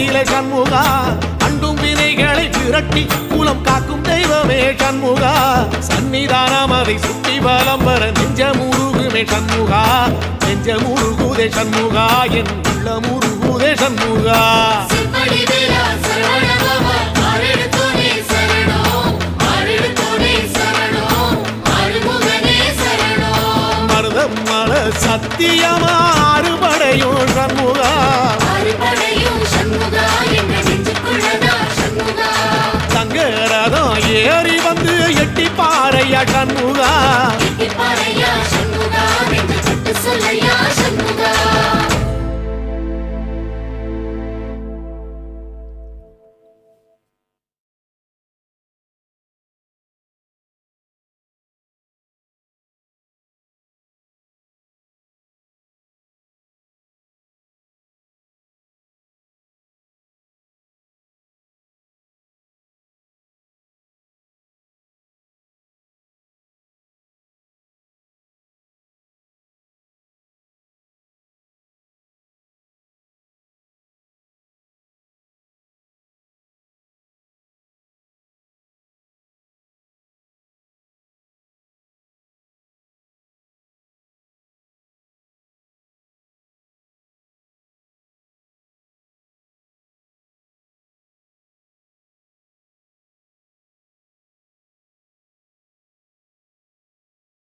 நிலை சண்முகா அண்டும் வினைகளை விரட்டி குலம் காக்கும் தெய்வமே சண்முகா சன்னிதானம் அதை சுற்றி பலம் வர நெஞ்சமுருகுமே சண்முகா நெஞ்சமுருகுதே சண்முகா என் உள்ளமுருகுதே சண்முகா மருதமல சத்தியமா அறுபடையும் சண்முகா தங்கரதம் ஏறி வந்து எட்டி பாறையா சண்முகா